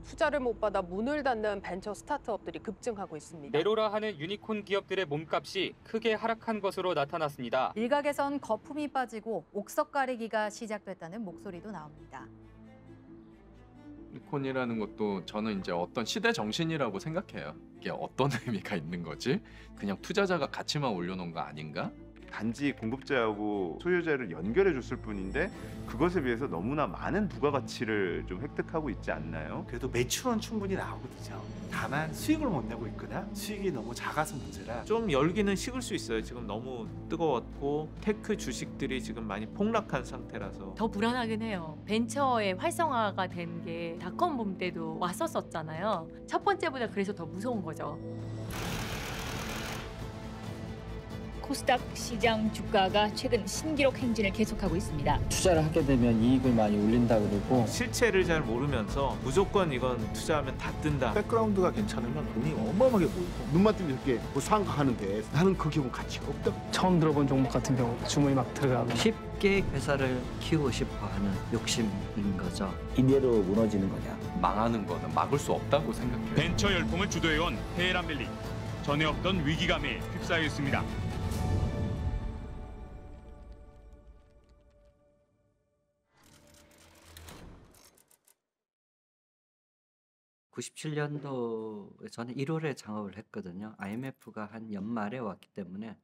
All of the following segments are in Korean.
투자를 못 받아 문을 닫는 벤처 스타트업들이 급증하고 있습니다. 내로라 하는 유니콘 기업들의 몸값이 크게 하락한 것으로 나타났습니다. 일각에선 거품이 빠지고 옥석 가리기가 시작됐다는 목소리도 나옵니다. 유니콘이라는 것도 저는 이제 어떤 시대 정신이라고 생각해요. 이게 어떤 의미가 있는 거지? 그냥 투자자가 가치만 올려놓은 거 아닌가? 단지 공급자하고 소유자를 연결해 줬을 뿐인데 그것에 비해서 너무나 많은 부가가치를 좀 획득하고 있지 않나요? 그래도 매출은 충분히 나오거든요. 다만 수익을 못 내고 있거나 수익이 너무 작아서 문제라. 좀 열기는 식을 수 있어요. 지금 너무 뜨거웠고 테크 주식들이 지금 많이 폭락한 상태라서. 더 불안하긴 해요. 벤처의 활성화가 된 게 닷컴 붐 때도 왔었잖아요. 첫 번째보다 그래서 더 무서운 거죠. 코스닥 시장 주가가 최근 신기록 행진을 계속하고 있습니다. 투자를 하게 되면 이익을 많이 올린다 그러고 실체를 잘 모르면서 무조건 이건 투자하면 다 뜬다. 백그라운드가 괜찮으면 돈이 어마어마하게 보이고 눈만 뜨면 이렇게 뭐 상각하는데 나는 그 경우 가치가 없다. 처음 들어본 종목 같은 경우 주문이 막 들어가고 쉽게 회사를 키우고 싶어하는 욕심인 거죠. 이대로 무너지는 거냐? 망하는 거는 막을 수 없다고 생각해요. 벤처 열풍을 주도해온 테헤란밸리. 전에 없던 위기감에 휩싸여 있습니다. 97년도에 저는 1월에 창업을 했거든요. IMF가 한 연말에 왔기 때문에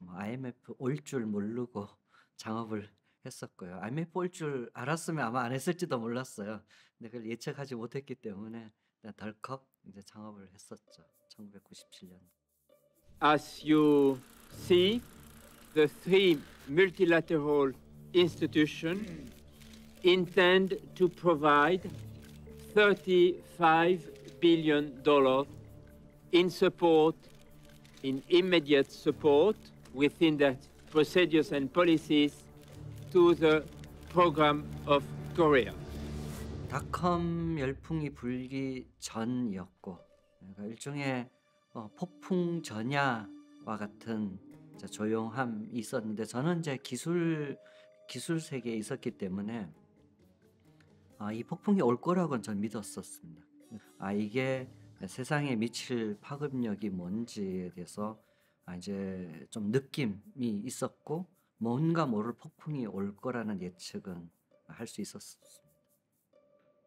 IMF 올 줄 모르고 창업을 했었고요. IMF 올 줄 알았으면 아마 안 했을지도 몰랐어요. 근데 그걸 예측하지 못했기 때문에 덜컥 이제 창업을 했었죠. 1997년. As you see, the three multilateral institutions intend to provide $35 billion in support, in immediate support within the procedures and policies to the program of Korea. 닷컴 열풍이 불기 전이었고 그러니까 일종의 폭풍 전야와 같은 조용함이 있었는데 저는 이제 기술 세계에 있었기 때문에 이 폭풍이 올 거라고는 전 믿었었습니다. 이게 세상에 미칠 파급력이 뭔지에 대해서 이제 좀 느낌이 있었고 뭔가 모를 폭풍이 올 거라는 예측은 할 수 있었습니다.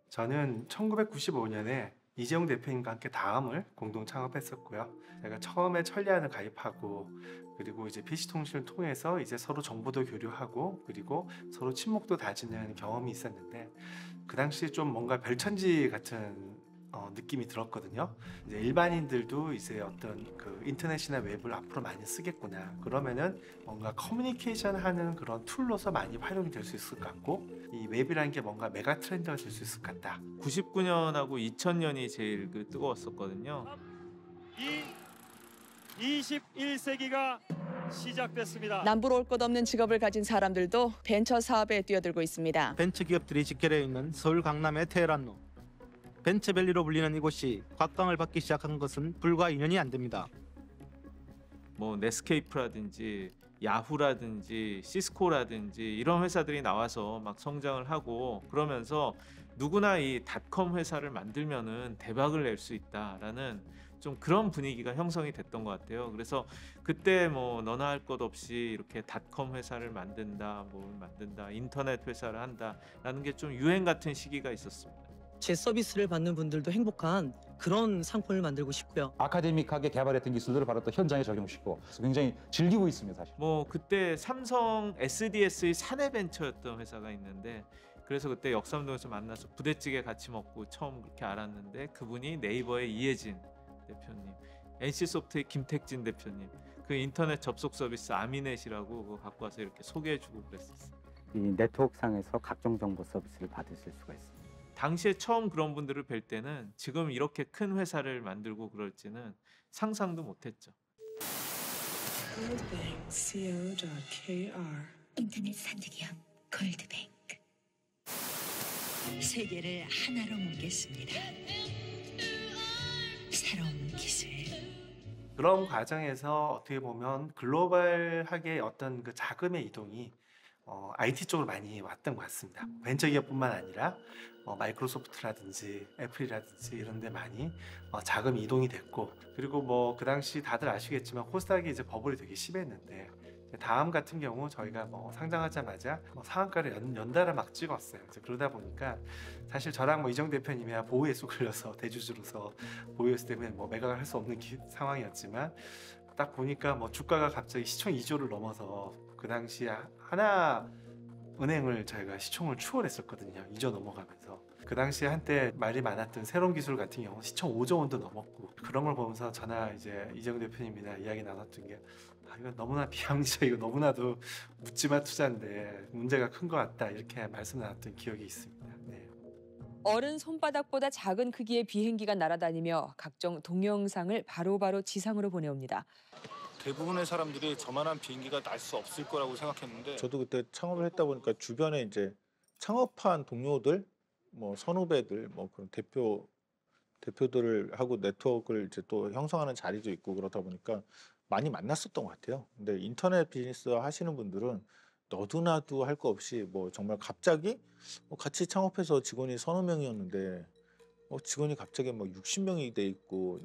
저는 1995년에 이재용 대표님과 함께 다음을 공동 창업했었고요. 제가 처음에 천리안을 가입하고 그리고 이제 PC통신을 통해서 이제 서로 정보도 교류하고 그리고 서로 친목도 다지는 경험이 있었는데 그 당시에 좀 뭔가 별천지 같은 느낌이 들었거든요. 이제 일반인들도 이제 어떤 그 인터넷이나 웹을 앞으로 많이 쓰겠구나. 그러면은 뭔가 커뮤니케이션 하는 그런 툴로서 많이 활용이 될 수 있을 것 같고 이 웹이라는 게 뭔가 메가 트렌드가 될 수 있을 것 같다. 99년하고 2000년이 제일 뜨거웠었거든요. 21세기가 시작됐습니다. 남부로 올 것 없는 직업을 가진 사람들도 벤처 사업에 뛰어들고 있습니다. 벤처 기업들이 집결해 있는 서울 강남의 테헤란로. 벤처밸리로 불리는 이곳이 곽광을 받기 시작한 것은 불과 2년이 안 됩니다. 뭐 넷스케이프라든지 야후라든지 시스코라든지 이런 회사들이 나와서 막 성장을 하고 그러면서 누구나 이 닷컴 회사를 만들면은 대박을 낼 수 있다라는 좀 그런 분위기가 형성이 됐던 것 같아요. 그래서 그때 뭐 너나 할 것 없이 이렇게 닷컴 회사를 만든다, 뭘 만든다, 인터넷 회사를 한다라는 게 좀 유행 같은 시기가 있었습니다. 제 서비스를 받는 분들도 행복한 그런 상품을 만들고 싶고요. 아카데믹하게 개발했던 기술들을 바로 또 현장에 적용시키고 굉장히 즐기고 있습니다. 사실. 뭐 그때 삼성 SDS의 사내 벤처였던 회사가 있는데 그래서 그때 역삼동에서 만나서 부대찌개 같이 먹고 처음 그렇게 알았는데 그분이 네이버의 이혜진 대표님, NC소프트의 김택진 대표님, 그 인터넷 접속 서비스 아미넷이라고 그거 갖고 와서 이렇게 소개해주고 그랬었어요. 이 네트워크상에서 각종 정보 서비스를 받으실 수가 있습니다. 당시에 처음 그런 분들을 뵐 때는 지금 이렇게 큰 회사를 만들고 그럴지는 상상도 못했죠. 인터넷 산득이업 골드뱅크. 세계를 하나로 뭉갰습니다. 새로운 기술. 그런 과정에서 어떻게 보면 글로벌하게 어떤 그 자금의 이동이 IT 쪽으로 많이 왔던 것 같습니다. 벤처기업뿐만 아니라 마이크로소프트라든지 애플이라든지 이런 데 많이 자금이 이동이 됐고, 그리고 뭐 그 당시 다들 아시겠지만 코스닥이 이제 버블이 되게 심했는데, 다음 같은 경우 저희가 상장하자마자 상한가를 연달아 막 찍었어요. 그래서 그러다 보니까 사실 저랑 이정 대표님이야 보호에 쑥걸려서 대주주로서 보호였을 때문에 매각을 할 수 없는 상황이었지만, 딱 보니까 주가가 갑자기 시총 2조를 넘어서 그 당시 하나 은행을 저희가 시총을 추월했었거든요. 2조 넘어가면서. 그 당시에 한때 말이 많았던 새로운 기술 같은 경우 시총 5조 원도 넘었고, 그런 걸 보면서 저나 이제 이정 대표님이나 이야기 나눴던 게 이거 너무나 비합리적이고 너무나도 묻지마 투자인데 문제가 큰 것 같다, 이렇게 말씀 나눴던 기억이 있습니다. 네. 어른 손바닥보다 작은 크기의 비행기가 날아다니며 각종 동영상을 바로바로 지상으로 보내옵니다. 대부분의 사람들이 저만한 비행기가 날 수 없을 거라고 생각했는데, 저도 그때 창업을 했다 보니까 주변에 이제 창업한 동료들, 선후배들, 그런 대표들을 하고 네트워크를 이제 또 형성하는 자리도 있고, 그러다 보니까 많이 만났었던 것 같아요. 근데 인터넷 비즈니스 하시는 분들은 너도나도 할 거 없이 정말 갑자기 같이 창업해서 직원이 서너 명이었는데 직원이 갑자기 60명이 돼 있고,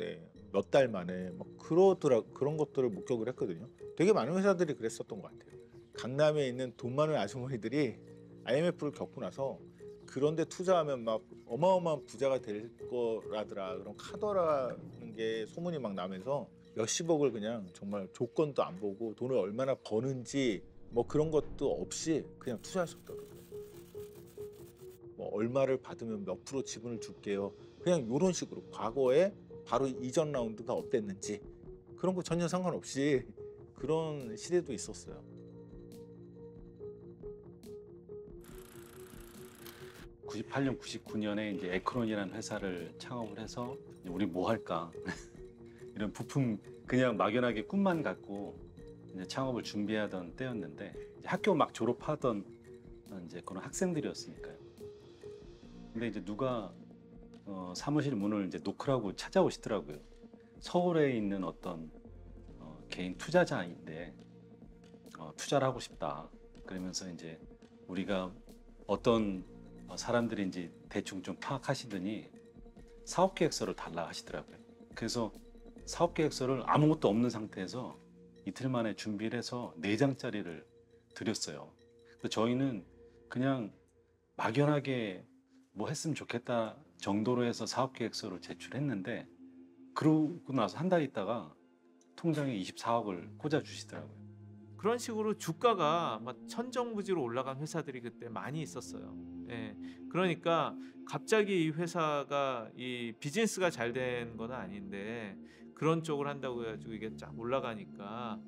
몇 달 만에 그런 것들을 목격을 했거든요. 되게 많은 회사들이 그랬었던 것 같아요. 강남에 있는 돈 많은 아주머니들이 IMF를 겪고 나서 그런데 투자하면 어마어마한 부자가 될 거라더라, 그런 카더라는 게 소문이 나면서 몇십억을 그냥 정말 조건도 안 보고 돈을 얼마나 버는지 그런 것도 없이 그냥 투자하셨더라고요. 얼마를 받으면 몇 프로 지분을 줄게요, 그냥 이런 식으로. 과거에 바로 이전 라운드가 어땠는지 그런 거 전혀 상관없이 그런 시대도 있었어요. (98년) (99년에) 이제 에크론이라는 회사를 창업을 해서 우리 뭐 할까 이런 부품 그냥 막연하게 꿈만 갖고 이제 창업을 준비하던 때였는데, 이제 학교 막 졸업하던 이제 그런 학생들이었으니까요. 근데 이제 누가 사무실 문을 이제 노크라고 찾아오시더라고요. 서울에 있는 어떤 개인 투자자인데 투자를 하고 싶다. 그러면서 이제 우리가 어떤 사람들인지 대충 좀 파악하시더니 사업계획서를 달라 하시더라고요. 그래서 사업계획서를 아무것도 없는 상태에서 이틀 만에 준비를 해서 4장짜리를 드렸어요. 근데 저희는 그냥 막연하게 했으면 좋겠다 정도로 해서 사업계획서를 제출했는데, 그러고 나서 한 달 있다가 통장에 24억을 꽂아주시더라고요. 그런 식으로 주가가 천정부지로 올라간 회사들이 그때 많이 있었어요. 그러니까 갑자기 이 회사가 이 비즈니스가 잘 된 건 아닌데 그런 쪽을 한다고 해가지고 이게 쫙 올라가니까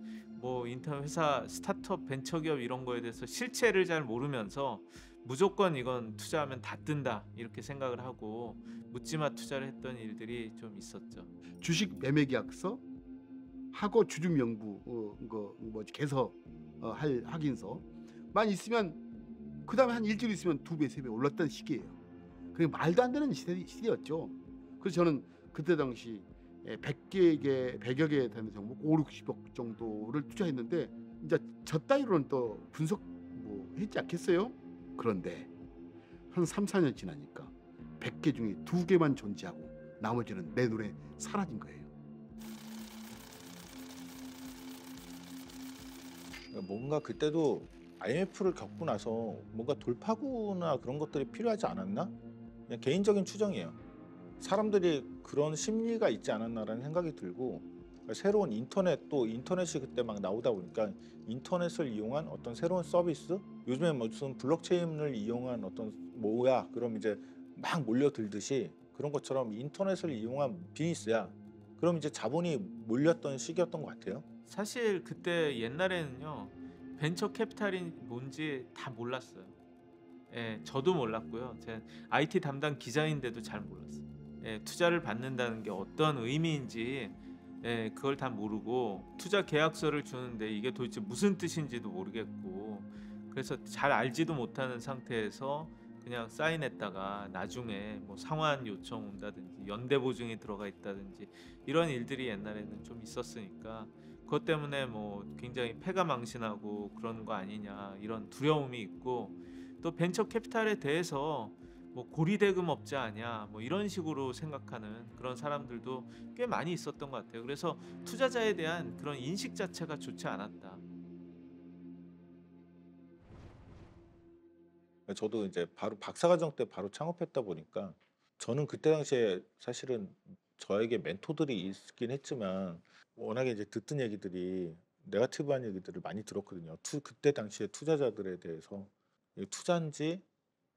인터넷 회사, 스타트업, 벤처기업 이런 거에 대해서 실체를 잘 모르면서 무조건 이건 투자하면 다 뜬다 이렇게 생각을 하고 묻지마 투자를 했던 일들이 좀 있었죠. 주식 매매 계약서 하고 주주 명부 개서 할 확인서만 있으면 그다음에 한 일주일 있으면 2배, 3배 올랐던 시기예요. 그게 말도 안 되는 시대였죠. 그래서 저는 그때 당시 100여 개 되는 종목 5, 60억 정도를 투자했는데, 이제 저 따위로는 또 분석 했지 않겠어요? 그런데 한 3, 4년 지나니까 100개 중에 2개만 존재하고 나머지는 내 눈에 사라진 거예요. 뭔가 그때도 IMF를 겪고 나서 뭔가 돌파구나 그런 것들이 필요하지 않았나? 그냥 개인적인 추정이에요. 사람들이 그런 심리가 있지 않았나라는 생각이 들고, 새로운 인터넷이 그때 막 나오다 보니까 인터넷을 이용한 어떤 새로운 서비스, 요즘에 무슨 블록체인을 이용한 어떤 그럼 이제 막 몰려들듯이 그런 것처럼 인터넷을 이용한 비즈니스야. 그럼 이제 자본이 몰렸던 시기였던 것 같아요. 사실 그때 옛날에는요, 벤처 캐피탈이 뭔지 다 몰랐어요. 저도 몰랐고요. 제가 IT 담당 기자인데도 잘 몰랐어요. 투자를 받는다는 게 어떤 의미인지 그걸 다 모르고, 투자 계약서를 주는데 이게 도대체 무슨 뜻인지도 모르겠고, 그래서 잘 알지도 못하는 상태에서 그냥 사인했다가 나중에 상환 요청 온다든지 연대 보증이 들어가 있다든지 이런 일들이 옛날에는 좀 있었으니까 그것 때문에 뭐 굉장히 패가 망신하고 그런 거 아니냐 이런 두려움이 있고 또 벤처 캐피탈에 대해서 뭐 고리대금 업자 아니야 뭐 이런 식으로 생각하는 그런 사람들도 꽤 많이 있었던 것 같아요. 그래서 투자자에 대한 그런 인식 자체가 좋지 않았다. 저도 이제 바로 박사과정 때 바로 창업했다 보니까 저는 그때 당시에 사실은 저에게 멘토들이 있긴 했지만 워낙에 이제 듣던 얘기들이 네거티브한 얘기들을 많이 들었거든요. 그때 당시에 투자자들에 대해서 이게 투자인지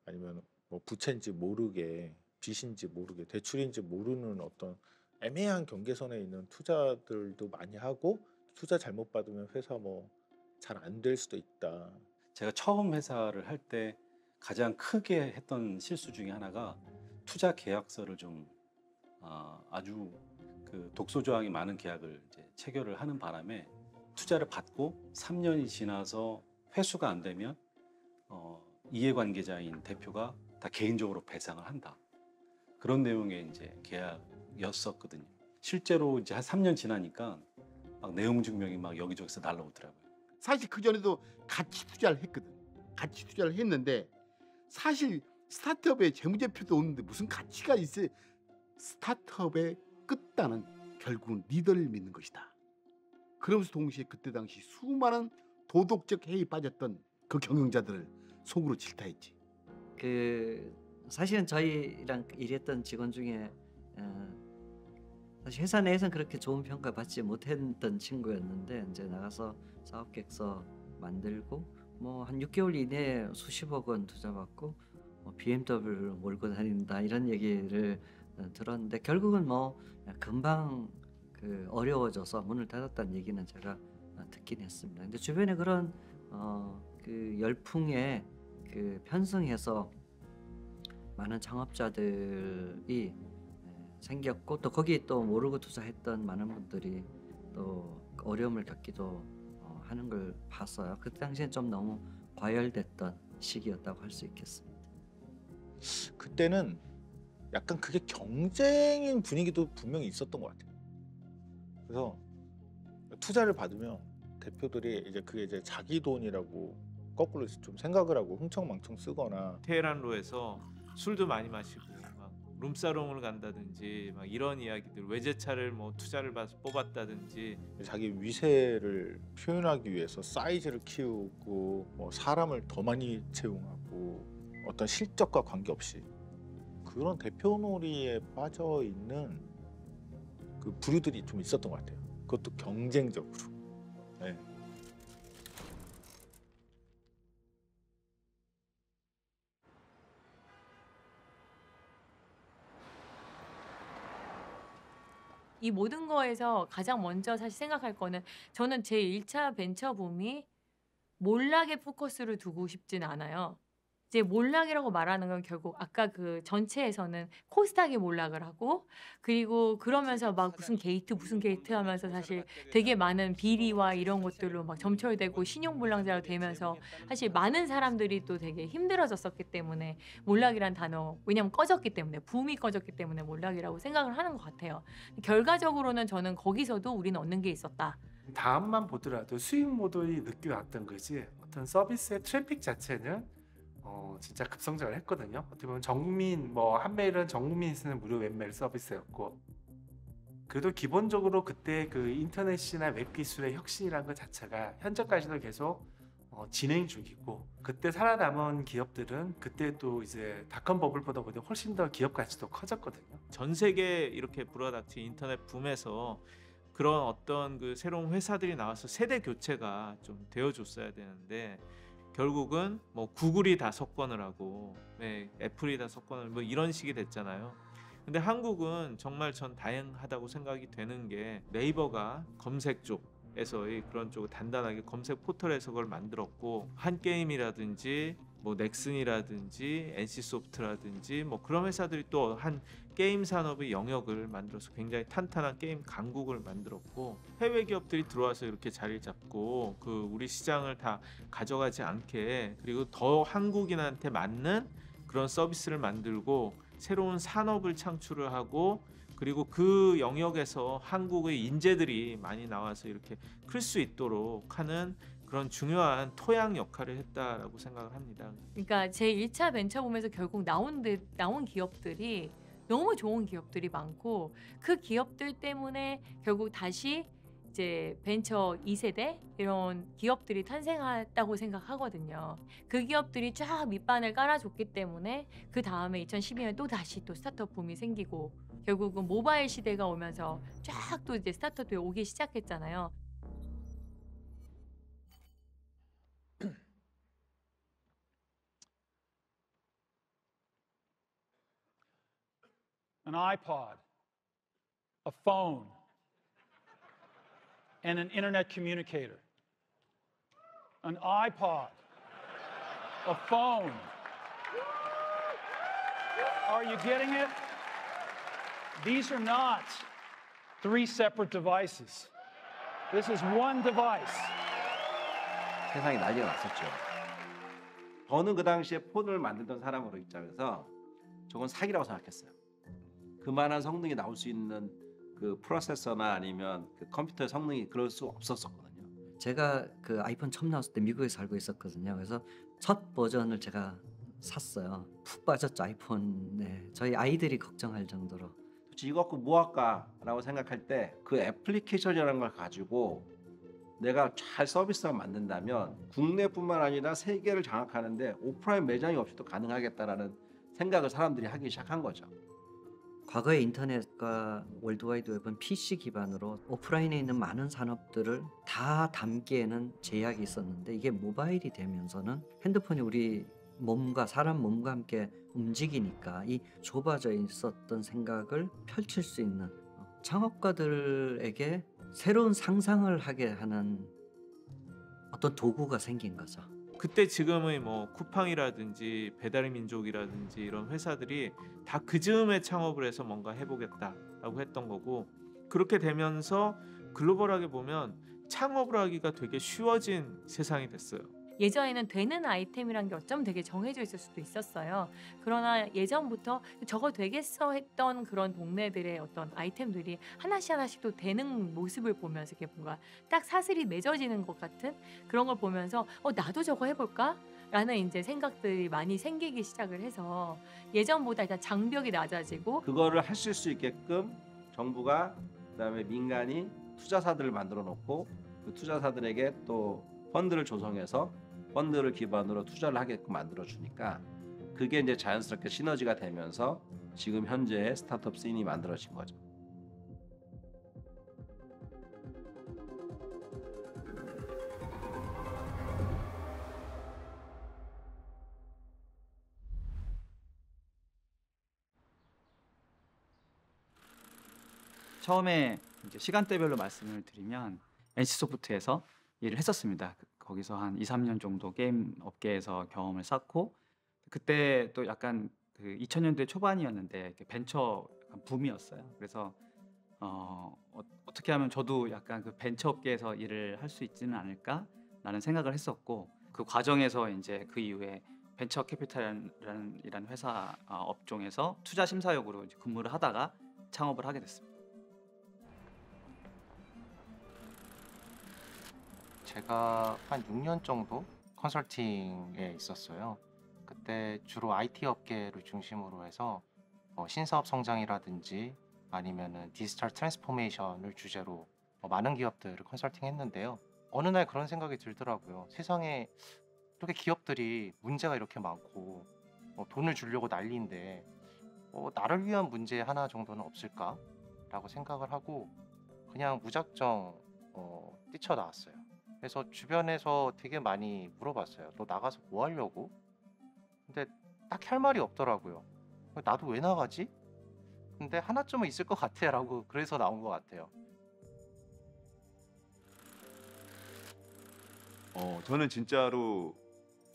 아니면 뭐 부채인지 모르게 빚인지 모르게 대출인지 모르는 어떤 애매한 경계선에 있는 투자들도 많이 하고 투자 잘못 받으면 회사 뭐 잘 안 될 수도 있다. 제가 처음 회사를 할 때 가장 크게 했던 실수 중에 하나가 투자 계약서를 좀 아주 그 독소 조항이 많은 계약을 이제 체결을 하는 바람에 투자를 받고 3년이 지나서 회수가 안 되면 이해관계자인 대표가 다 개인적으로 배상을 한다. 그런 내용의 이제 계약이었었거든요. 실제로 이제 한 3년 지나니까 막 내용 증명이 막 여기저기서 날라오더라고요. 사실 그 전에도 같이 투자를 했거든. 같이 투자를 했는데 사실 스타트업에 재무제표도 없는데 무슨 가치가 있어? 스타트업의 끝단은 결국은 리더를 믿는 것이다. 그러면서 동시에 그때 당시 수많은 도덕적 해에 빠졌던 그 경영자들을 속으로 질타했지. 그 사실은 저희랑 일했던 직원 중에 사실 회사 내에서는 그렇게 좋은 평가 받지 못했던 친구였는데 이제 나가서 사업 계획서 만들고 뭐 한 6개월 이내에 수십억 원 투자받고 뭐 BMW를 몰고 다닌다 이런 얘기를 들었는데 결국은 뭐 금방 그 어려워져서 문을 닫았다는 얘기는 제가 듣긴 했습니다. 근데 주변에 그런 그 열풍에 그 편승해서 많은 창업자들이 생겼고 또 거기에 또 모르고 투자했던 많은 분들이 또 어려움을 겪기도 하는 걸 봤어요. 그 당시엔 좀 너무 과열됐던 시기였다고 할 수 있겠습니다. 그때는 약간 그게 경쟁인 분위기도 분명히 있었던 것 같아요. 그래서 투자를 받으면 대표들이 이제 그게 이제 자기 돈이라고 거꾸로 좀 생각을 하고 흥청망청 쓰거나 테헤란로에서 술도 많이 마시고 막 룸사롱을 간다든지 막 이런 이야기들 외제차를 뭐 투자를 받아서 뽑았다든지 자기 위세를 표현하기 위해서 사이즈를 키우고 뭐 사람을 더 많이 채용하고 어떤 실적과 관계없이 그런 대표놀이에 빠져 있는 그 부류들이 좀 있었던 것 같아요. 그것도 경쟁적으로. 네. 이 모든 거에서 가장 먼저 사실 생각할 거는 저는 제 1차 벤처 붐이 몰락에 포커스를 두고 싶진 않아요. 이제 몰락이라고 말하는 건 결국 아까 그 전체에서는 코스닥이 몰락을 하고 그리고 그러면서 막 무슨 게이트 하면서 사실 되게 많은 비리와 이런 것들로 막 점철되고 신용불량자로 되면서 사실 많은 사람들이 또 되게 힘들어졌었기 때문에 몰락이란 단어 왜냐면 꺼졌기 때문에 붐이 꺼졌기 때문에 몰락이라고 생각을 하는 것 같아요. 결과적으로는 저는 거기서도 우리는 얻는 게 있었다. 다음만 보더라도 수익 모델이 느껴왔던 거지 어떤 서비스의 트래픽 자체는 진짜 급성장을 했거든요. 어떻게 보면 전국민 뭐 한메일은 전국민이 쓰는 무료 웹메일 서비스였고 그래도 기본적으로 그때 그 인터넷이나 웹 기술의 혁신이라는 것 자체가 현재까지도 계속 진행 중이고 그때 살아남은 기업들은 그때 또 이제 닷컴 버블보다 훨씬 더 기업 가치도 커졌거든요. 전 세계 이렇게 불어닥친 인터넷 붐에서 그런 어떤 그 새로운 회사들이 나와서 세대 교체가 좀 되어줬어야 되는데 결국은 뭐 구글이 다 석권을 하고 애플이 다 석권을 뭐 이런 식이 됐잖아요. 근데 한국은 정말 전 다행하다고 생각이 되는 게 네이버가 검색 쪽에서의 그런 쪽을 단단하게 검색 포털에서 그걸 만들었고 한게임이라든지 뭐 넥슨이라든지 NC소프트라든지 뭐 그런 회사들이 또 한 게임 산업의 영역을 만들어서 굉장히 탄탄한 게임 강국을 만들었고 해외 기업들이 들어와서 이렇게 자리 잡고 그 우리 시장을 다 가져가지 않게 그리고 더 한국인한테 맞는 그런 서비스를 만들고 새로운 산업을 창출을 하고 그리고 그 영역에서 한국의 인재들이 많이 나와서 이렇게 클 수 있도록 하는 그런 중요한 토양 역할을 했다라고 생각을 합니다. 그러니까 제 1차 벤처붐에서 결국 나온 기업들이 너무 좋은 기업들이 많고 그 기업들 때문에 결국 다시 이제 벤처 2세대 이런 기업들이 탄생했다고 생각하거든요. 그 기업들이 쫙 밑반을 깔아줬기 때문에 그 다음에 2012년에 또 다시 또 스타트업 붐이 생기고 결국은 모바일 시대가 오면서 쫙 또 이제 스타트업이 오기 시작했잖아요. An iPod, a phone, and an internet communicator. An iPod, a phone. Are you getting it? These are not 3 separate devices. This is one device. 세상이 난리가 났었죠. 저는 그 당시에 폰을 만들던 사람으로 입장에서 저건 사기라고 생각했어요. 그만한 성능이 나올 수 있는 그 프로세서나 아니면 그 컴퓨터의 성능이 그럴 수 없었거든요. 제가 그 아이폰 처음 나왔을 때 미국에 살고 있었거든요. 그래서 첫 버전을 제가 샀어요. 푹 빠졌죠 아이폰에. 저희 아이들이 걱정할 정도로. 이거 갖고 뭐 할까라고 생각할 때 그 애플리케이션이라는 걸 가지고 내가 잘 서비스를 만든다면 국내뿐만 아니라 세계를 장악하는데 오프라인 매장이 없이도 가능하겠다라는 생각을 사람들이 하기 시작한 거죠. 과거의 인터넷과 월드와이드 웹은 PC 기반으로 오프라인에 있는 많은 산업들을 다 담기에는 제약이 있었는데 이게 모바일이 되면서는 핸드폰이 우리 몸과 사람 몸과 함께 움직이니까 이 좁아져 있었던 생각을 펼칠 수 있는 창업가들에게 새로운 상상을 하게 하는 어떤 도구가 생긴 거죠. 그때 지금의 뭐 쿠팡이라든지 배달의 민족이라든지 이런 회사들이 다 그 즈음에 창업을 해서 뭔가 해보겠다라고 했던 거고 그렇게 되면서 글로벌하게 보면 창업을 하기가 되게 쉬워진 세상이 됐어요. 예전에는 되는 아이템이란 게 어쩌면 되게 정해져 있을 수도 있었어요. 그러나 예전부터 저거 되겠어 했던 그런 동네들의 어떤 아이템들이 하나씩 또 되는 모습을 보면서 이렇게 뭔가 딱 사슬이 맺어지는 것 같은 그런 걸 보면서 나도 저거 해볼까? 라는 이제 생각들이 많이 생기기 시작을 해서 예전보다 일단 장벽이 낮아지고 그거를 하실 수 있게끔 정부가 그다음에 민간이 투자사들을 만들어 놓고 그 투자사들에게 또 펀드를 조성해서 펀드를 기반으로 투자를 하게끔 만들어 주니까 그게 이제 자연스럽게 시너지가 되면서 지금 현재의 스타트업 씬이 만들어진 거죠. 처음에 이제 시간대별로 말씀을 드리면 NC소프트에서 일을 했었습니다. 거기서 한 2, 3년 정도 게임 업계에서 경험을 쌓고 그때 또 약간 그 2000년대 초반이었는데 벤처 약간 붐이었어요. 그래서 어떻게 하면 저도 약간 그 벤처 업계에서 일을 할 수 있지는 않을까라는 생각을 했었고 그 과정에서 이제 그 이후에 벤처 캐피탈이라는 회사 업종에서 투자 심사역으로 이제 근무를 하다가 창업을 하게 됐습니다. 제가 한 6년 정도 컨설팅에 있었어요. 그때 주로 IT 업계를 중심으로 해서 신사업 성장이라든지 아니면은 디지털 트랜스포메이션을 주제로 많은 기업들을 컨설팅했는데요. 어느 날 그런 생각이 들더라고요. 세상에 이렇게 기업들이 문제가 이렇게 많고 돈을 주려고 난리인데 나를 위한 문제 하나 정도는 없을까라고 생각을 하고 그냥 무작정 뛰쳐나왔어요. 그래서 주변에서 되게 많이 물어봤어요. 너 나가서 뭐 하려고? 근데 딱히 할 말이 없더라고요. 나도 왜 나가지? 근데 하나쯤은 있을 것 같아 라고 그래서 나온 것 같아요. 저는 진짜로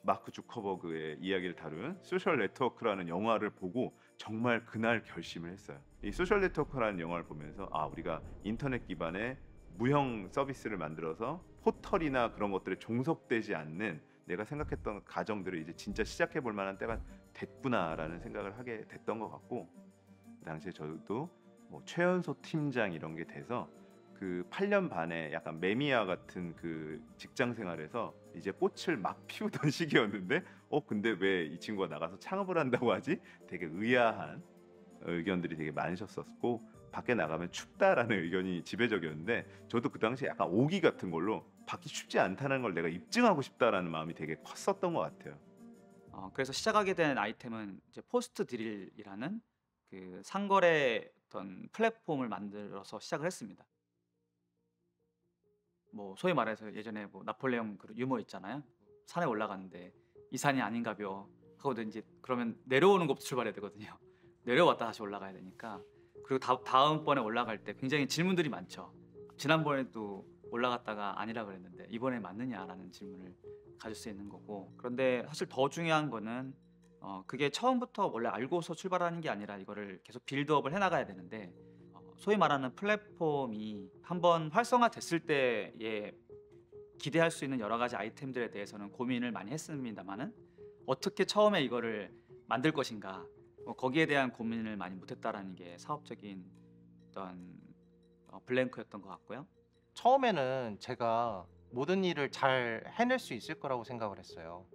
마크 주커버그의 이야기를 다룬 소셜 네트워크라는 영화를 보고 정말 그날 결심을 했어요. 이 소셜 네트워크라는 영화를 보면서 우리가 인터넷 기반의 무형 서비스를 만들어서 포털이나 그런 것들에 종속되지 않는 내가 생각했던 가정들을 이제 진짜 시작해 볼 만한 때가 됐구나라는 생각을 하게 됐던 것 같고 그 당시에 저도 뭐 최연소 팀장 이런 게 돼서 그 8년 반에 약간 매미아 같은 그 직장 생활에서 이제 꽃을 막 피우던 시기였는데 근데 왜 이 친구가 나가서 창업을 한다고 하지? 되게 의아한 의견들이 되게 많으셨었고 밖에 나가면 춥다라는 의견이 지배적이었는데 저도 그 당시에 약간 오기 같은 걸로 밖이 춥지 않다는 걸 내가 입증하고 싶다라는 마음이 되게 컸었던 것 같아요. 그래서 시작하게 된 아이템은 이제 포스트 딜이라는 그 상거래 어떤 플랫폼을 만들어서 시작을 했습니다. 뭐 소위 말해서 예전에 뭐 나폴레옹 그 유머 있잖아요. 산에 올라갔는데 이 산이 아닌가벼 하고 이제 그러면 내려오는 것부터 출발해야 되거든요. 내려왔다 다시 올라가야 되니까. 그리고 다음번에 올라갈 때 굉장히 질문들이 많죠. 지난번에도 올라갔다가 아니라 그랬는데 이번에 맞느냐라는 질문을 가질 수 있는 거고. 그런데 사실 더 중요한 거는 그게 처음부터 원래 알고서 출발하는 게 아니라 이거를 계속 빌드업을 해나가야 되는데 소위 말하는 플랫폼이 한번 활성화됐을 때에 기대할 수 있는 여러 가지 아이템들에 대해서는 고민을 많이 했습니다만은 어떻게 처음에 이거를 만들 것인가 거기에 대한 고민을 많이 못했다라는 게 사업적인 어떤 블랭크였던 것 같고요. 처음에는 제가 모든 일을 잘 해낼 수 있을 거라고 생각을 했어요.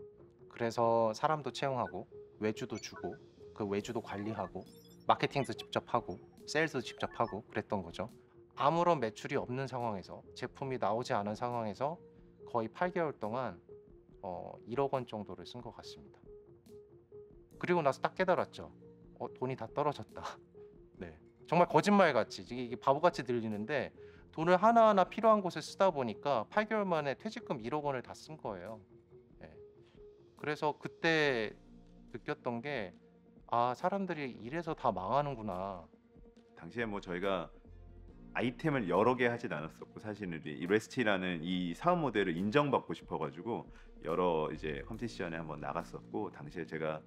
그래서 사람도 채용하고 외주도 주고 그 외주도 관리하고 마케팅도 직접 하고 세일즈도 직접 하고 그랬던 거죠. 아무런 매출이 없는 상황에서 제품이 나오지 않은 상황에서 거의 8개월 동안 1억 원 정도를 쓴 것 같습니다. 그리고 나서 딱 깨달았죠. 돈이 다 떨어졌다. 네, 정말 거짓말같이 이게 바보같이 들리는데 돈을 하나하나 필요한 곳에 쓰다 보니까 8개월 만에 퇴직금 1억 원을 다 쓴 거예요. 네. 그래서 그때 느꼈던 게 사람들이 이래서 다 망하는구나. 당시에 뭐 저희가 아이템을 여러 개 하진 않았었고 사실은 이 레스티라는 이 사업 모델을 인정받고 싶어가지고 여러 이제 컴피티션에 한번 나갔었고 당시에 제가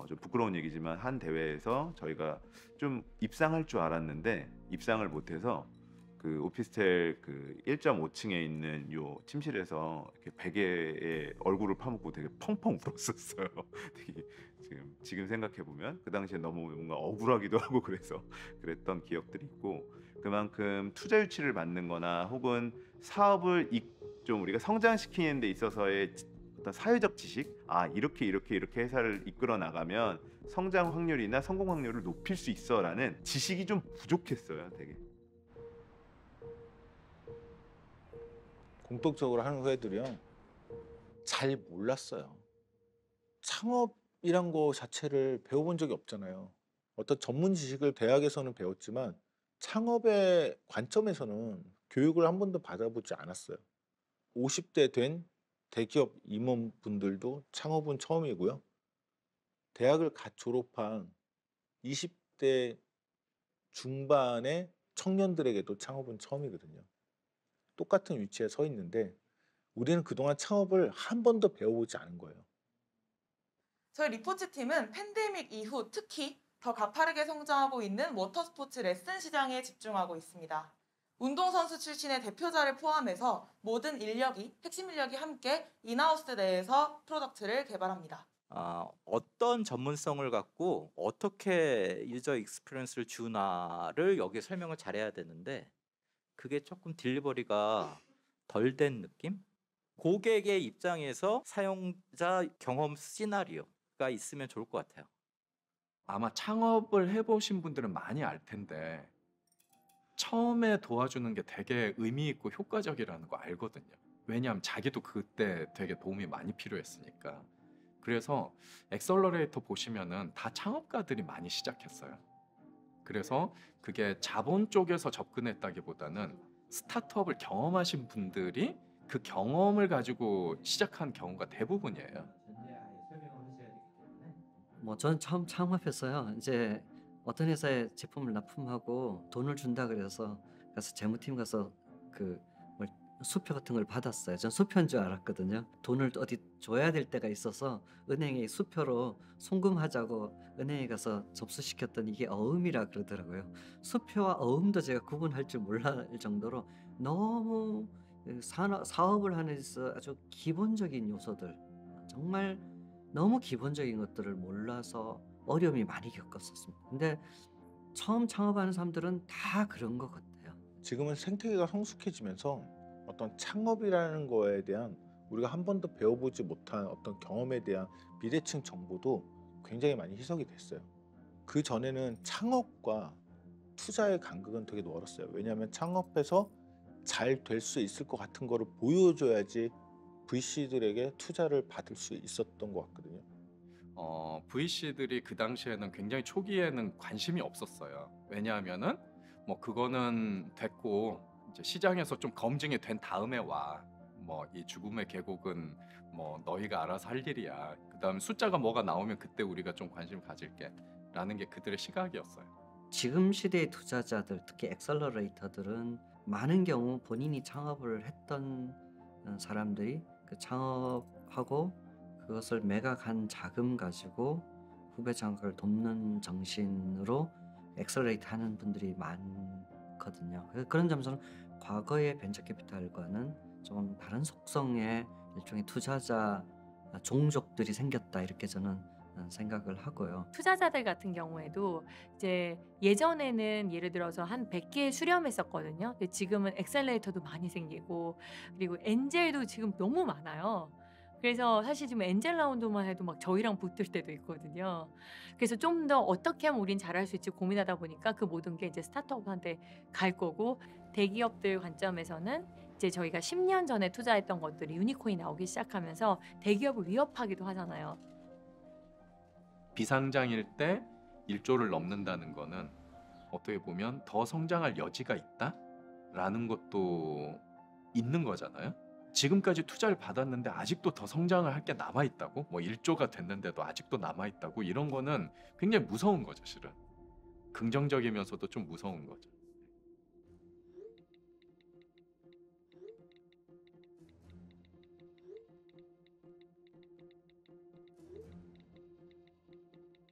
좀 부끄러운 얘기지만 한 대회에서 저희가 좀 입상할 줄 알았는데 입상을 못해서 그 오피스텔 그 1.5층에 있는 요 침실에서 이렇게 베개에 얼굴을 파묻고 되게 펑펑 울었었어요. 되게 지금 생각해 보면 그 당시에 너무 뭔가 억울하기도 하고 그래서 그랬던 기억들이 있고 그만큼 투자 유치를 받는거나 혹은 사업을 좀 우리가 성장시키는 데 있어서의 어떤 사회적 지식 이렇게 회사를 이끌어 나가면 성장 확률이나 성공 확률을 높일 수 있어라는 지식이 좀 부족했어요. 되게 공통적으로 하는 후배들이요 잘 몰랐어요. 창업이란 거 자체를 배워본 적이 없잖아요. 어떤 전문 지식을 대학에서는 배웠지만 창업의 관점에서는 교육을 한 번도 받아보지 않았어요. 50대 된 대기업 임원분들도 창업은 처음이고요. 대학을 갓 졸업한 20대 중반의 청년들에게도 창업은 처음이거든요. 똑같은 위치에 서 있는데 우리는 그동안 창업을 한 번도 배워보지 않은 거예요. 저희 리포츠 팀은 팬데믹 이후 특히 더 가파르게 성장하고 있는 모터스포츠 레슨 시장에 집중하고 있습니다. 운동선수 출신의 대표자를 포함해서 모든 핵심 인력이 함께 인하우스 내에서 프로덕트를 개발합니다. 어떤 전문성을 갖고 어떻게 유저 익스피리언스를 주나를 여기에 설명을 잘해야 되는데 그게 조금 딜리버리가 덜 된 느낌? 고객의 입장에서 사용자 경험 시나리오가 있으면 좋을 것 같아요. 아마 창업을 해보신 분들은 많이 알 텐데 처음에 도와주는 게 되게 의미 있고 효과적이라는 거 알거든요. 왜냐하면 자기도 그때 되게 도움이 많이 필요했으니까. 그래서 엑셀러레이터 보시면은 다 창업가들이 많이 시작했어요. 그래서 그게 자본 쪽에서 접근했다기보다는 스타트업을 경험하신 분들이 그 경험을 가지고 시작한 경우가 대부분이에요. 저는 처음 창업했어요. 이제 어떤 회사에 제품을 납품하고 돈을 준다 그래서 재무팀 가서 수표 같은 걸 받았어요. 전 수표인 줄 알았거든요. 돈을 어디 줘야 될 때가 있어서 은행에 수표로 송금하자고 은행에 가서 접수시켰더니 이게 어음이라 그러더라고요. 수표와 어음도 제가 구분할 줄 몰랄 정도로 너무 사업을 하는 데 있어 아주 기본적인 요소들, 정말 너무 기본적인 것들을 몰라서 어려움이 많이 겪었었습니다. 근데 처음 창업하는 사람들은 다 그런 것 같아요. 지금은 생태계가 성숙해지면서 어떤 창업이라는 거에 대한 우리가 한 번도 배워보지 못한 어떤 경험에 대한 비대칭 정보도 굉장히 많이 희석이 됐어요. 그 전에는 창업과 투자의 간극은 되게 멀었어요. 왜냐하면 창업해서 잘 될 수 있을 것 같은 거를 보여줘야지 VC들에게 투자를 받을 수 있었던 것 같거든요. VC들이 그 당시에는 굉장히 초기에는 관심이 없었어요. 왜냐하면은 뭐 그거는 됐고 이제 시장에서 좀 검증이 된 다음에 와. 뭐 이 죽음의 계곡은 뭐 너희가 알아서 할 일이야. 그다음 숫자가 뭐가 나오면 그때 우리가 좀 관심 가질게라는 게 그들의 시각이었어요. 지금 시대의 투자자들, 특히 엑셀러레이터들은 많은 경우 본인이 창업을 했던 사람들이 그 창업하고 그것을 매각한 자금 가지고 후배 창업을 돕는 정신으로 엑셀러레이트 하는 분들이 많거든요. 그런 점에서는 과거의 벤처캐피탈과는 좀 다른 속성의 일종의 투자자 종족들이 생겼다 이렇게 저는 생각을 하고요. 투자자들 같은 경우에도 이제 예전에는 예를 들어서 한 100개 수렴했었거든요. 근데 지금은 엑셀레이터도 많이 생기고 그리고 엔젤도 지금 너무 많아요. 그래서 사실 지금 엔젤 라운드만 해도 막 저희랑 붙을 때도 있거든요. 그래서 좀 더 어떻게 하면 우린 잘할 수 있지 고민하다 보니까 그 모든 게 이제 스타트업한테 갈 거고 대기업들 관점에서는 이제 저희가 10년 전에 투자했던 것들이 유니콘이 나오기 시작하면서 대기업을 위협하기도 하잖아요. 비상장일 때 1조를 넘는다는 거는 어떻게 보면 더 성장할 여지가 있다라는 것도 있는 거잖아요. 지금까지 투자를 받았는데 아직도 더 성장을 할 게 남아 있다고? 뭐 1조가 됐는데도 아직도 남아 있다고? 이런 거는 굉장히 무서운 거죠, 실은. 긍정적이면서도 좀 무서운 거죠.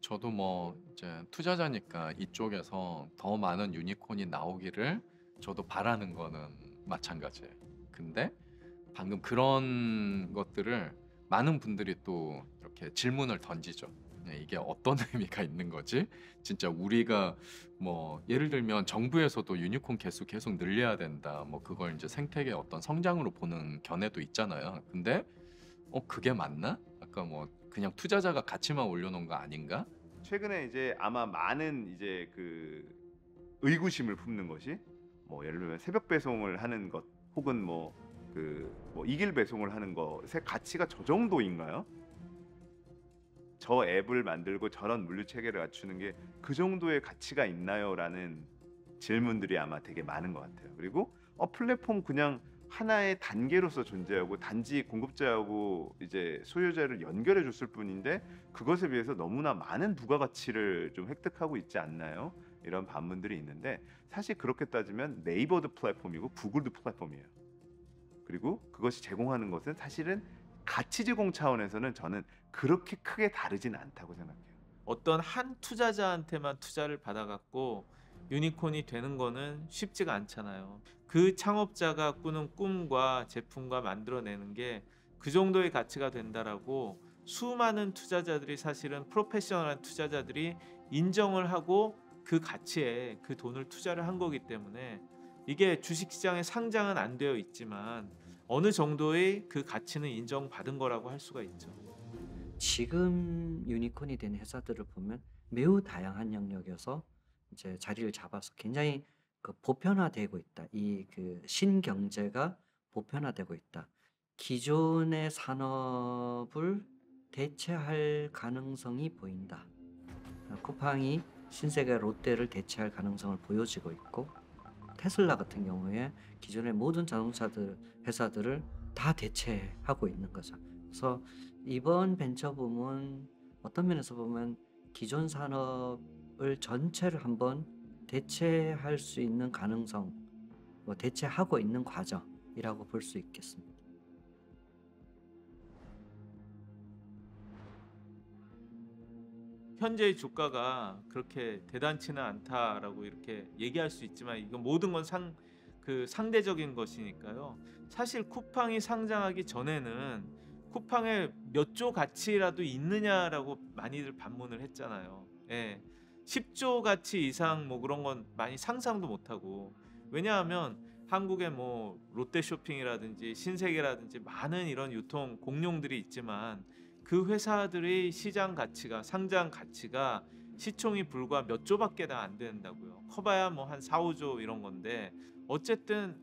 저도 뭐 이제 투자자니까 이쪽에서 더 많은 유니콘이 나오기를 저도 바라는 거는 마찬가지예요. 근데 방금 그런 것들을 많은 분들이 또 이렇게 질문을 던지죠. 이게 어떤 의미가 있는 거지? 진짜 우리가 뭐 예를 들면 정부에서도 유니콘 개수 계속 늘려야 된다. 뭐 그걸 이제 생태계 어떤 성장으로 보는 견해도 있잖아요. 근데 그게 맞나? 아까 뭐 그냥 투자자가 가치만 올려놓은 거 아닌가? 최근에 이제 아마 많은 이제 그 의구심을 품는 것이 뭐 예를 들면 새벽 배송을 하는 것 혹은 뭐 이길 배송을 하는 것의 가치가 저 정도인가요? 저 앱을 만들고 저런 물류 체계를 갖추는 게 그 정도의 가치가 있나요?라는 질문들이 아마 되게 많은 것 같아요. 그리고 플랫폼 그냥 하나의 단계로서 존재하고 단지 공급자하고 이제 소유자를 연결해 줬을 뿐인데 그것에 비해서 너무나 많은 부가가치를 좀 획득하고 있지 않나요? 이런 반문들이 있는데 사실 그렇게 따지면 네이버도 플랫폼이고 구글도 플랫폼이에요. 그리고 그것이 제공하는 것은 사실은 가치 제공 차원에서는 저는 그렇게 크게 다르진 않다고 생각해요. 어떤 한 투자자한테만 투자를 받아갖고 유니콘이 되는 거는 쉽지가 않잖아요. 그 창업자가 꾸는 꿈과 제품과 만들어내는 게 그 정도의 가치가 된다라고 수많은 투자자들이 사실은 프로페셔널한 투자자들이 인정을 하고 그 가치에 그 돈을 투자를 한 거기 때문에 이게 주식시장에 상장은 안 되어 있지만 어느 정도의 그 가치는 인정받은 거라고 할 수가 있죠. 지금 유니콘이 된 회사들을 보면 매우 다양한 영역에서 이제 자리를 잡아서 굉장히 그 보편화되고 있다. 이 그 신경제가 보편화되고 있다. 기존의 산업을 대체할 가능성이 보인다. 쿠팡이 신세계 롯데를 대체할 가능성을 보여지고 있고 테슬라 같은 경우에 기존의 모든 자동차들 회사들을 다 대체하고 있는 거죠. 그래서 이번 벤처붐은 어떤 면에서 보면 기존 산업을 전체를 한번 대체할 수 있는 가능성, 뭐 대체하고 있는 과정이라고 볼 수 있겠습니다. 현재의 주가가 그렇게 대단치는 않다라고 이렇게 얘기할 수 있지만 이건 모든 건 상대적인 것이니까요. 사실 쿠팡이 상장하기 전에는 쿠팡에 몇 조 가치라도 있느냐라고 많이들 반문을 했잖아요. 예. 10조 가치 이상 뭐 그런 건 많이 상상도 못 하고 왜냐하면 한국에 뭐 롯데쇼핑이라든지 신세계라든지 많은 이런 유통 공룡들이 있지만 그 회사들의 시장 가치가 상장 가치가 시총이 불과 몇 조밖에 다 안 된다고요. 커봐야 뭐 한 4, 5조 이런 건데 어쨌든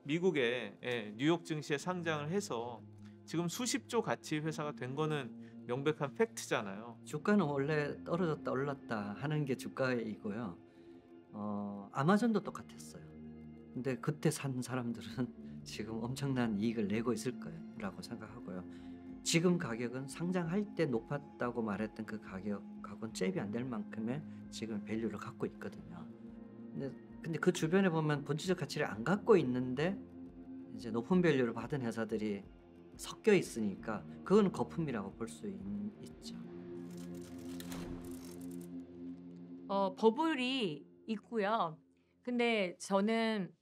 미국의 뉴욕 증시에 상장을 해서 지금 수십조 가치 회사가 된 거는 명백한 팩트잖아요. 주가는 원래 떨어졌다 올랐다 하는 게 주가이고요. 아마존도 똑같았어요. 근데 그때 산 사람들은 지금 엄청난 이익을 내고 있을 거라고 생각하고요. 지금 가격은 상장할 때 높았다고 말했던 그 가격하고는 잽이 안 될 만큼의 지금 밸류를 갖고 있거든요. 근데 그 주변에 보면 본질적 가치를 안 갖고 있는데 이제 높은 밸류를 받은 회사들이 섞여 있으니까 그건 거품이라고 볼 수 있죠. 버블이 있고요. 근데 저는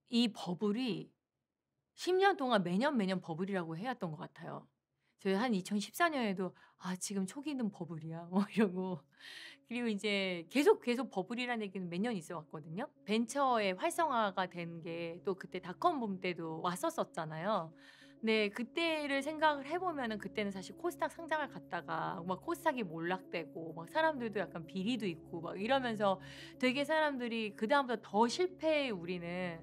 이 버블이 10년 동안 매년 버블이라고 해왔던 것 같아요. 저희 한 2014년에도 지금 초기는 버블이야 뭐 이러고 그리고 이제 계속 버블이라는 얘기는 몇 년 있어 왔거든요. 벤처의 활성화가 된 게 또 그때 닷컴 붐 때도 왔었잖아요. 근데 그때를 생각을 해보면은 그때는 사실 코스닥 상장을 갔다가 막 코스닥이 몰락되고 막 사람들도 약간 비리도 있고 막 이러면서 되게 사람들이 그 다음부터 더 실패에 우리는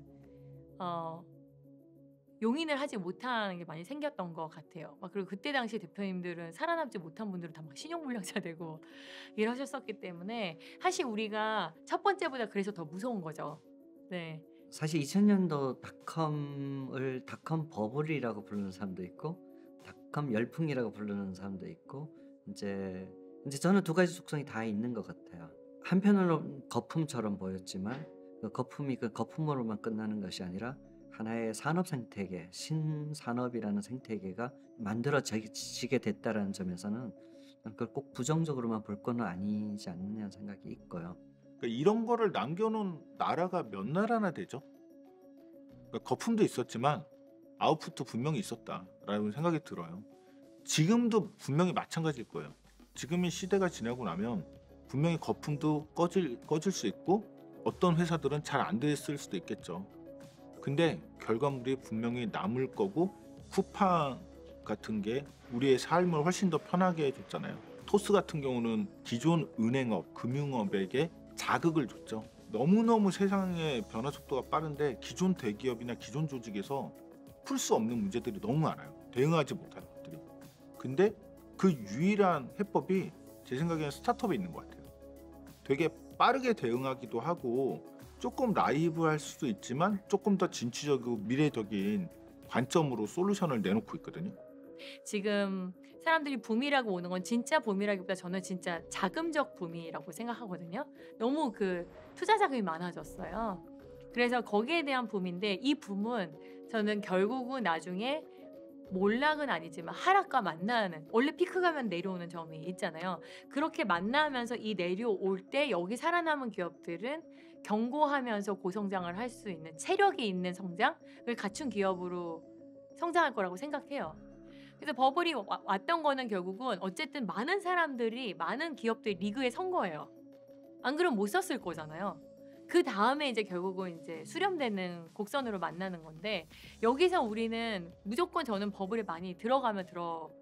용인을 하지 못하는 게 많이 생겼던 것 같아요. 그리고 그때 당시 대표님들은 살아남지 못한 분들은 다 막 신용불량자 되고 이러셨었기 때문에 사실 우리가 첫 번째보다 그래서 더 무서운 거죠. 네. 사실 2000년도 닷컴 버블이라고 부르는 사람도 있고 닷컴 열풍이라고 부르는 사람도 있고 이제 저는 두 가지 속성이 다 있는 것 같아요. 한편으로 거품처럼 보였지만 그 거품이 그 거품으로만 끝나는 것이 아니라 하나의 산업 생태계, 신산업이라는 생태계가 만들어지게 됐다는 점에서는 그걸 꼭 부정적으로만 볼 건 아니지 않느냐는 생각이 있고요. 그러니까 이런 거를 남겨놓은 나라가 몇 나라나 되죠? 그러니까 거품도 있었지만 아웃풋도 분명히 있었다라는 생각이 들어요. 지금도 분명히 마찬가지일 거예요. 지금의 시대가 지나고 나면 분명히 거품도 꺼질 수 있고 어떤 회사들은 잘 안 됐을 수도 있겠죠. 근데 결과물이 분명히 남을 거고 쿠팡 같은 게 우리의 삶을 훨씬 더 편하게 해줬잖아요. 토스 같은 경우는 기존 은행업, 금융업에게 자극을 줬죠. 너무너무 세상의 변화 속도가 빠른데 기존 대기업이나 기존 조직에서 풀 수 없는 문제들이 너무 많아요. 대응하지 못하는 것들이. 근데 그 유일한 해법이 제 생각에는 스타트업에 있는 것 같아요. 되게 빠르게 대응하기도 하고 조금 나이브할 수도 있지만 조금 더 진취적이고 미래적인 관점으로 솔루션을 내놓고 있거든요. 지금 사람들이 붐이라고 오는 건 진짜 붐이라기보다 저는 진짜 자금적 붐이라고 생각하거든요. 너무 그 투자 자금이 많아졌어요. 그래서 거기에 대한 붐인데 이 붐은 저는 결국은 나중에 몰락은 아니지만 하락과 만나는 원래 피크 가면 내려오는 점이 있잖아요. 그렇게 만나면서 이 내려올 때 여기 살아남은 기업들은 견고하면서 고성장을 할 수 있는 체력이 있는 성장을 갖춘 기업으로 성장할 거라고 생각해요. 그래서 버블이 왔던 거는 결국은 어쨌든 많은 사람들이 많은 기업들이 리그에 선 거예요. 안 그러면 못 썼을 거잖아요. 그 다음에 이제 결국은 이제 수렴되는 곡선으로 만나는 건데 여기서 우리는 무조건 저는 버블에 많이 들어갈수록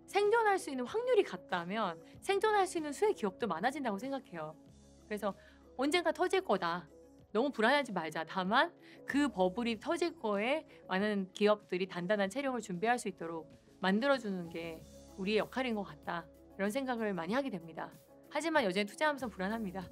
생존할 수 있는 확률이 같다면 생존할 수 있는 수의 기업도 많아진다고 생각해요. 그래서 언젠가 터질 거다. 너무 불안하지 말자. 다만 그 버블이 터질 거에 많은 기업들이 단단한 체력을 준비할 수 있도록 만들어주는 게 우리의 역할인 것 같다. 이런 생각을 많이 하게 됩니다. 하지만 여전히 투자하면서 불안합니다.